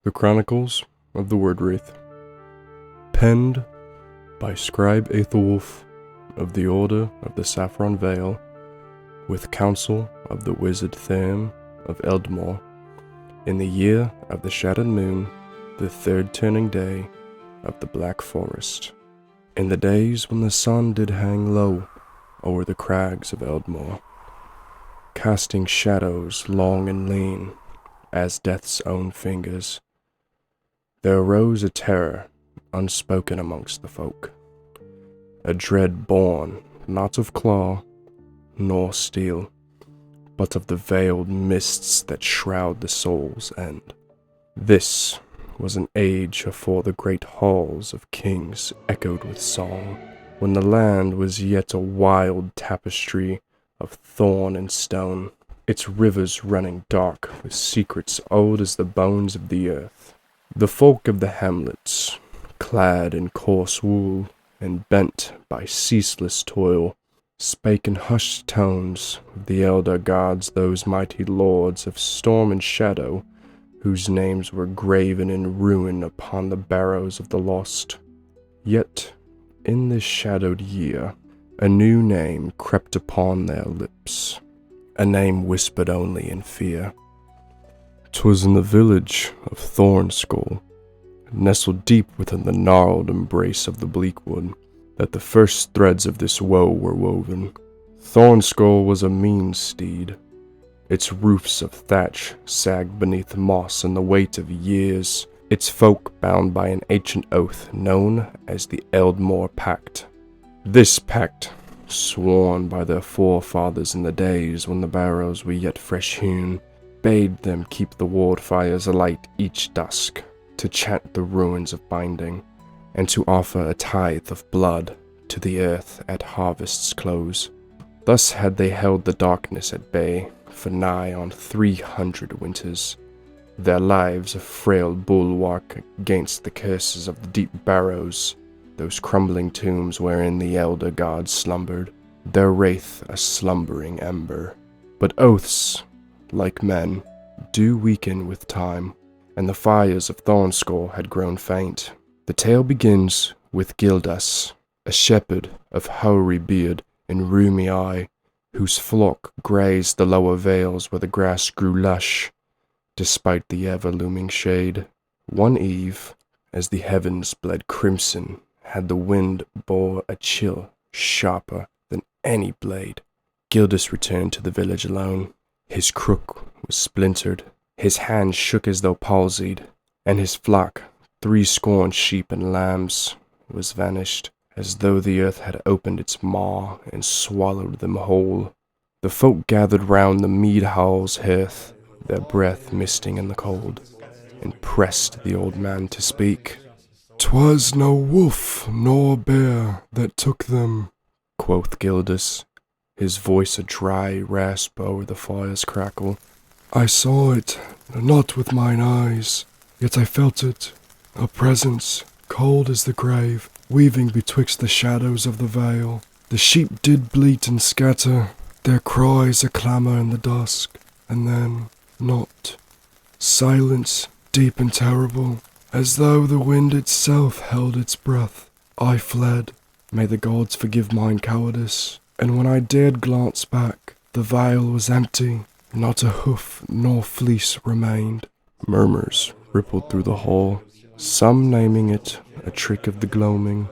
The Chronicles of the Wyrdwraith, penned by Scribe Aethelwulf of the Order of the Saffron Veil, with counsel of the Wizard Therm of Eldmoor, in the year of the shattered moon, the third turning day of the Black Forest, in the days when the sun did hang low o'er the crags of Eldmoor, casting shadows long and lean as death's own fingers. There arose a terror unspoken amongst the folk, a dread born not of claw nor steel, but of the veiled mists that shroud the soul's end. This was an age afore the great halls of kings echoed with song, when the land was yet a wild tapestry of thorn and stone, its rivers running dark with secrets old as the bones of the earth. The folk of the hamlets, clad in coarse wool and bent by ceaseless toil, spake in hushed tones of the elder gods, those mighty lords of storm and shadow, whose names were graven in ruin upon the barrows of the lost. Yet, in this shadowed year, a new name crept upon their lips, a name whispered only in fear. 'Twas in the village of Thornskull, nestled deep within the gnarled embrace of the bleak wood, that the first threads of this woe were woven. Thornskull was a mean steed. Its roofs of thatch sagged beneath moss and the weight of years, its folk bound by an ancient oath known as the Eldmoor Pact. This pact, sworn by their forefathers in the days when the barrows were yet fresh hewn, bade them keep the ward fires alight each dusk, to chant the ruins of binding, and to offer a tithe of blood to the earth at harvest's close. Thus had they held the darkness at bay for nigh on 300 winters, their lives a frail bulwark against the curses of the deep barrows, those crumbling tombs wherein the elder gods slumbered, their wraith a slumbering ember. But oaths, like men, do weaken with time, and the fires of Thornskull had grown faint. The tale begins with Gildas, a shepherd of hoary beard and rheumy eye, whose flock grazed the lower vales where the grass grew lush, despite the ever-looming shade. One eve, as the heavens bled crimson, had the wind bore a chill sharper than any blade, Gildas returned to the village alone. His crook was splintered, his hand shook as though palsied, and his flock, 60 sheep and lambs, was vanished, as though the earth had opened its maw and swallowed them whole. The folk gathered round the mead hall's hearth, their breath misting in the cold, and pressed the old man to speak. "'Twas no wolf nor bear that took them," quoth Gildas, his voice a dry rasp o'er the fire's crackle. "I saw it, not with mine eyes, yet I felt it, a presence, cold as the grave, weaving betwixt the shadows of the vale. The sheep did bleat and scatter, their cries a clamour in the dusk, and then naught. Silence, deep and terrible, as though the wind itself held its breath. I fled, may the gods forgive mine cowardice, and when I dared glance back, the vale was empty, not a hoof nor fleece remained." Murmurs rippled through the hall, some naming it a trick of the gloaming,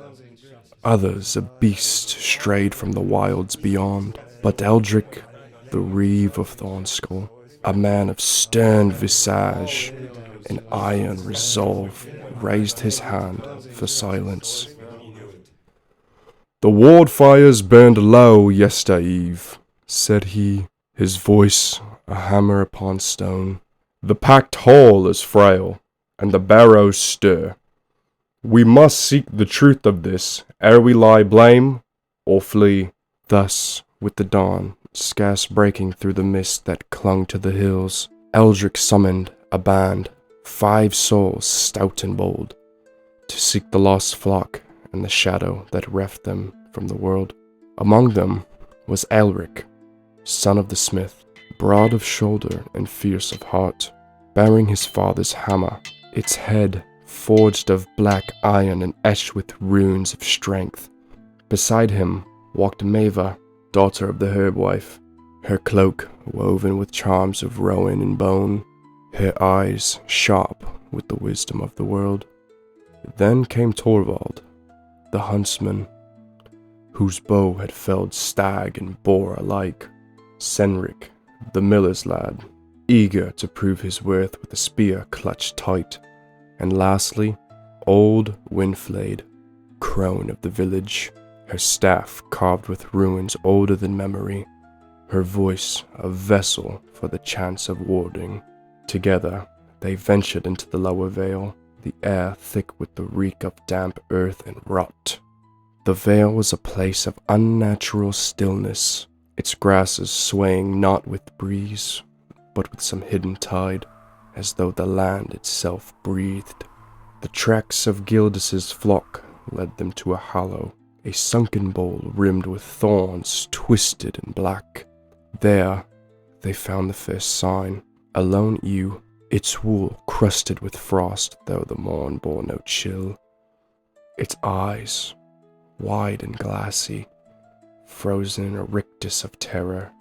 others a beast strayed from the wilds beyond. But Eldric, the reeve of Thornskull, a man of stern visage and iron resolve, raised his hand for silence. "The ward fires burned low yester-eve," said he, his voice a hammer upon stone. "The packed hall is frail, and the barrows stir. We must seek the truth of this, ere we lie blame, or flee." Thus, with the dawn scarce breaking through the mist that clung to the hills, Eldric summoned a band, 5 souls stout and bold, to seek the lost flock and the shadow that reft them from the world. Among them was Elric, son of the smith, broad of shoulder and fierce of heart, bearing his father's hammer its head forged of black iron and etched with runes of strength. Beside him walked Maeva, daughter of the Wyrdwraith, her cloak woven with charms of rowan and bone, her eyes sharp with the wisdom of the world. Then came Torvald, the huntsman, whose bow had felled stag and boar alike, Cynric, the miller's lad, eager to prove his worth with a spear clutched tight, and lastly, old Wyrdwraith, crone of the village, her staff carved with runes older than memory, her voice a vessel for the chance of warding. Together they ventured into the lower vale, the air thick with the reek of damp earth and rot. The vale was a place of unnatural stillness, its grasses swaying not with breeze, but with some hidden tide, as though the land itself breathed. The tracks of Gildas's flock led them to a hollow, a sunken bowl rimmed with thorns twisted and black. There they found the first sign, a lone ewe, its wool crusted with frost, though the morn bore no chill. Its eyes, wide and glassy, frozen in a rictus of terror.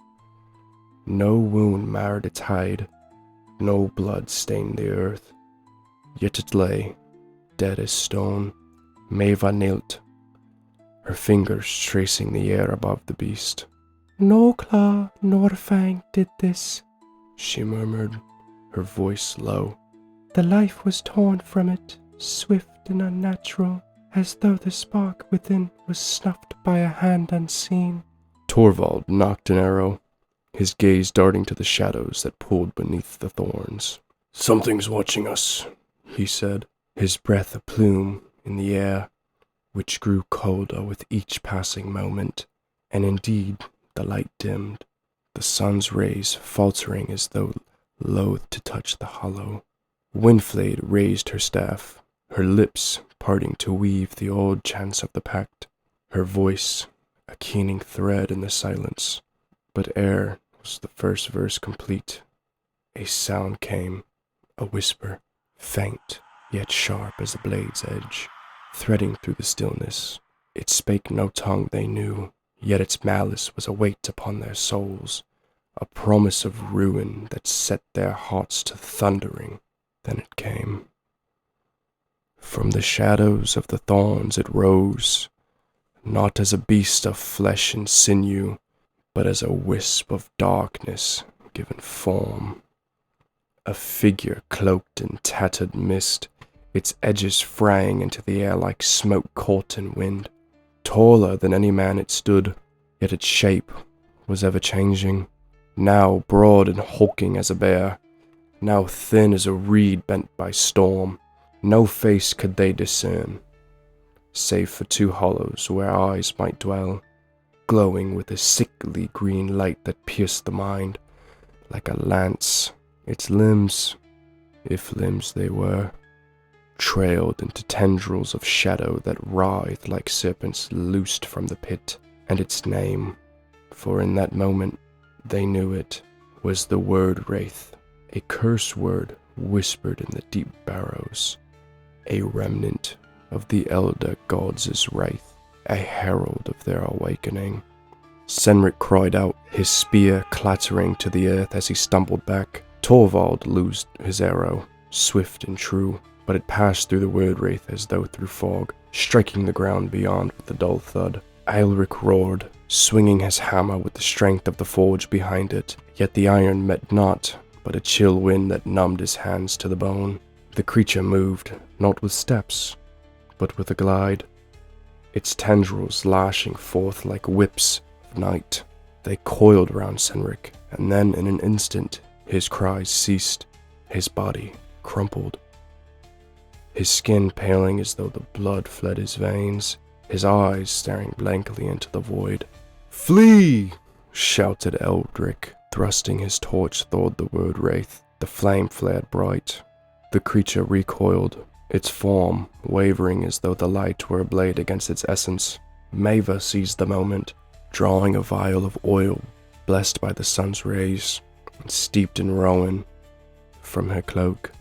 No wound marred its hide, no blood stained the earth, yet it lay, dead as stone. Maeva knelt, her fingers tracing the air above the beast. "No claw nor fang did this," she murmured, her voice low. "The life was torn from it, swift and unnatural, as though the spark within was snuffed by a hand unseen." Torvald knocked an arrow, his gaze darting to the shadows that pulled beneath the thorns. "Something's watching us," he said, his breath a plume in the air, which grew colder with each passing moment, and indeed the light dimmed, the sun's rays faltering as though loath to touch the hollow. Wyrdwraith raised her staff, her lips parting to weave the old chants of the pact, her voice a keening thread in the silence. But ere was the first verse complete, a sound came, a whisper, faint yet sharp as a blade's edge, threading through the stillness. It spake no tongue they knew, yet its malice was a weight upon their souls, a promise of ruin that set their hearts to thundering. Then it came. From the shadows of the thorns it rose, not as a beast of flesh and sinew, but as a wisp of darkness given form. A figure cloaked in tattered mist, its edges fraying into the air like smoke caught in wind. Taller than any man it stood, yet its shape was ever changing, now broad and hulking as a bear, now thin as a reed bent by storm. No face could they discern, save for two hollows where eyes might dwell, glowing with a sickly green light that pierced the mind like a lance. Its limbs, if limbs they were, trailed into tendrils of shadow that writhed like serpents loosed from the pit, and its name, for in that moment they knew it, was the Wyrdwraith, a curse word whispered in the deep barrows, a remnant of the elder gods' wraith, a herald of their awakening. Cynric cried out, his spear clattering to the earth as he stumbled back. Torvald loosed his arrow, swift and true, but it passed through the Wyrdwraith as though through fog, striking the ground beyond with a dull thud. Eilric roared, swinging his hammer with the strength of the forge behind it, yet the iron met not, but a chill wind that numbed his hands to the bone. The creature moved, not with steps, but with a glide, its tendrils lashing forth like whips of night. They coiled round Cynric, and then in an instant his cries ceased, his body crumpled, his skin paling as though the blood fled his veins, his eyes staring blankly into the void. "Flee!" shouted Eldric, thrusting his torch toward the Wyrdwraith. The flame flared bright. The creature recoiled, its form wavering as though the light were a blade against its essence. Maeva seized the moment, drawing a vial of oil blessed by the sun's rays and steeped in rowan from her cloak.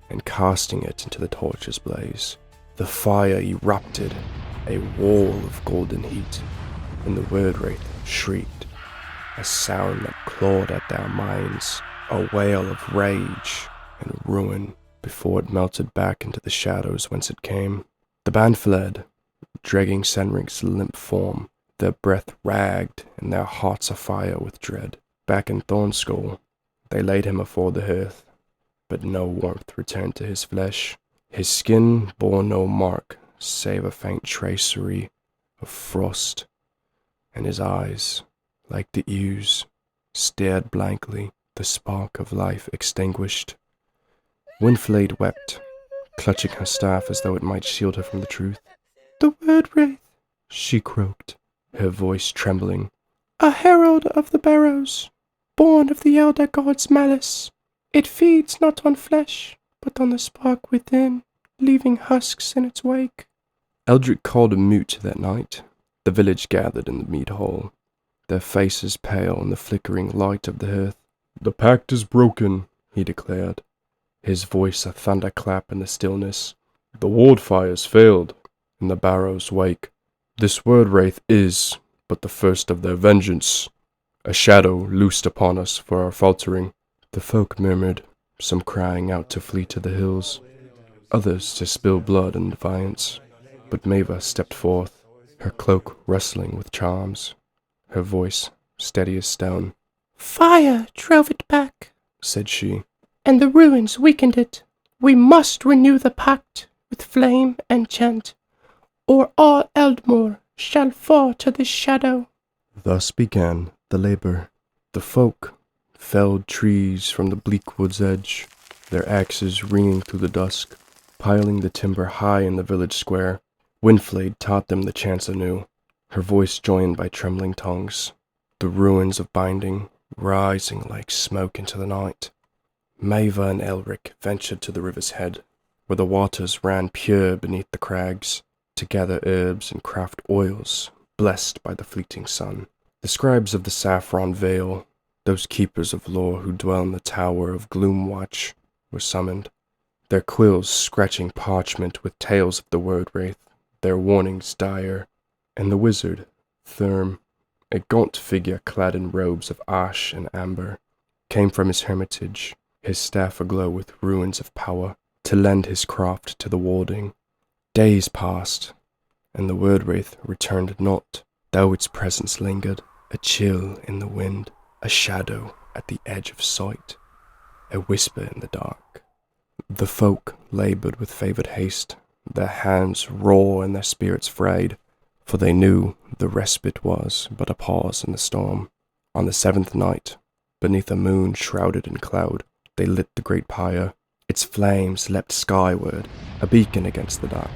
and casting it into the torch's blaze. The fire erupted, a wall of golden heat, and the Wyrdwraith shrieked, a sound that clawed at their minds, a wail of rage and ruin before it melted back into the shadows whence it came. The band fled, dragging Senric's limp form, their breath ragged and their hearts afire with dread. Back in Thornskull, they laid him afore the hearth, but no warmth returned to his flesh. His skin bore no mark, save a faint tracery of frost, and his eyes, like the ewes, stared blankly, the spark of life extinguished. Winflade wept, clutching her staff as though it might shield her from the truth. "The Wyrdwraith," she croaked, her voice trembling. "A herald of the Barrows, born of the elder god's malice. It feeds not on flesh, but on the spark within, leaving husks in its wake." Eldric called a mute that night. The village gathered in the mead hall, their faces pale in the flickering light of the hearth. "The pact is broken," he declared, his voice a thunderclap in the stillness. "The wardfires failed in the Barrow's wake. This Wyrdwraith is but the first of their vengeance, a shadow loosed upon us for our faltering." The folk murmured, some crying out to flee to the hills, others to spill blood in defiance. But Maeva stepped forth, her cloak rustling with charms, her voice steady as stone. "Fire drove it back," said she, "and the ruins weakened it. We must renew the pact with flame and chant, or all Eldmoor shall fall to this shadow." Thus began the labour. The folk felled trees from the bleak wood's edge, their axes ringing through the dusk, piling the timber high in the village square. Winflade taught them the chants anew, her voice joined by trembling tongues, the ruins of binding rising like smoke into the night. Maeva and Elric ventured to the river's head, where the waters ran pure beneath the crags, to gather herbs and craft oils blessed by the fleeting sun. The scribes of the Saffron Vale, those keepers of lore who dwell in the Tower of Gloomwatch, were summoned, their quills scratching parchment with tales of the Wyrdwraith, their warnings dire. And the wizard, Therm, a gaunt figure clad in robes of ash and amber, came from his hermitage, his staff aglow with ruins of power, to lend his craft to the warding. Days passed, and the Wyrdwraith returned not, though its presence lingered, a chill in the wind, a shadow at the edge of sight, a whisper in the dark. The folk laboured with favoured haste, their hands raw and their spirits frayed, for they knew the respite was but a pause in the storm. On the seventh night, beneath a moon shrouded in cloud, they lit the great pyre. Its flames leapt skyward, a beacon against the dark,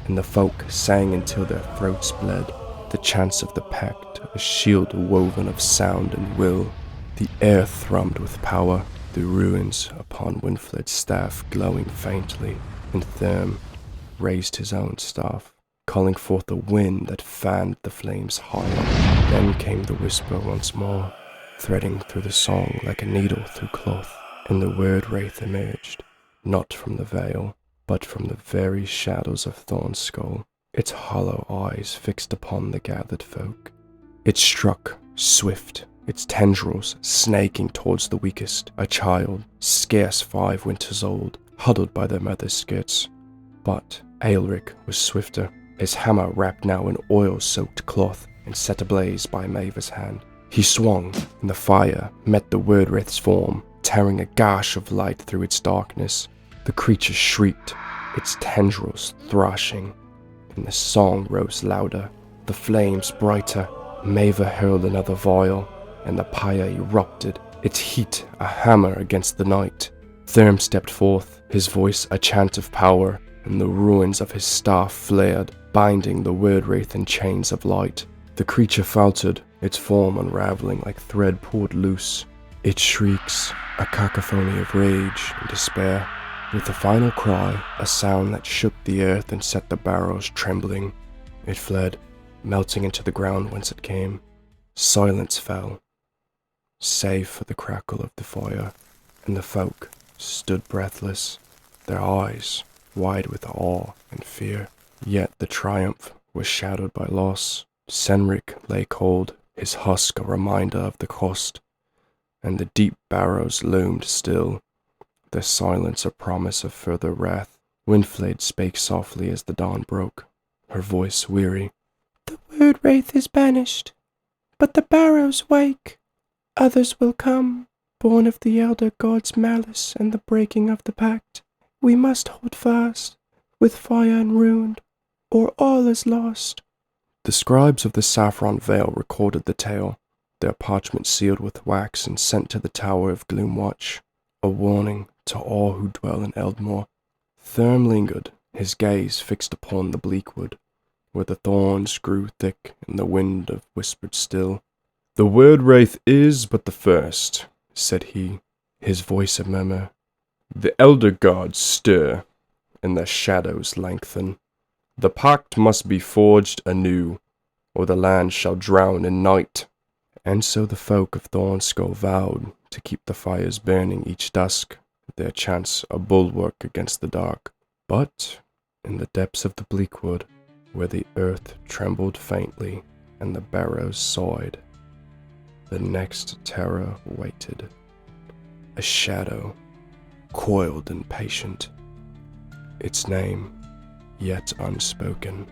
and the folk sang until their throats bled, the chants of the pact, a shield woven of sound and will. The air thrummed with power, the ruins upon Winflade's staff glowing faintly, and Therm raised his own staff, calling forth a wind that fanned the flames higher. Then came the whisper once more, threading through the song like a needle through cloth, and the Wyrdwraith emerged, not from the veil, but from the very shadows of Thornskull, its hollow eyes fixed upon the gathered folk. It struck, swift, its tendrils snaking towards the weakest, a child, scarce 5 winters old, huddled by their mother's skirts. But Aelric was swifter, his hammer wrapped now in oil-soaked cloth and set ablaze by Maeva's hand. He swung, and the fire met the Wyrdwraith's form, tearing a gash of light through its darkness. The creature shrieked, its tendrils thrashing, and the song rose louder, the flames brighter. Maeva hurled another vial, and the pyre erupted, its heat a hammer against the night. Therm stepped forth, his voice a chant of power, and the ruins of his staff flared, binding the Wyrdwraith in chains of light. The creature faltered, its form unraveling like thread pulled loose, its shrieks a cacophony of rage and despair. With the final cry, a sound that shook the earth and set the barrows trembling, it fled, melting into the ground whence it came. Silence fell, save for the crackle of the fire, and the folk stood breathless, their eyes wide with awe and fear. Yet the triumph was shadowed by loss. Senric lay cold, his husk a reminder of the cost, and the deep barrows loomed still, their silence a promise of further wrath. Windflade spake softly as the dawn broke, her voice weary. The Wyrdwraith is banished, but the barrows wake. Others will come, born of the elder god's malice and the breaking of the pact. We must hold fast, with fire and ruin, or all is lost. The scribes of the Saffron Vale recorded the tale, their parchment sealed with wax and sent to the Tower of Gloomwatch, a warning to all who dwell in Eldmoor. Thurm lingered, his gaze fixed upon the bleak wood, where the thorns grew thick and the wind whispered still. The Wyrdwraith is but the first, said he, his voice a murmur. The elder gods stir, and their shadows lengthen. The pact must be forged anew, or the land shall drown in night. And so the folk of Thornskull vowed to keep the fires burning each dusk, their chance a bulwark against the dark. But in the depths of the bleak wood, where the earth trembled faintly and the barrows sighed, the next terror waited. A shadow, coiled and patient, its name yet unspoken.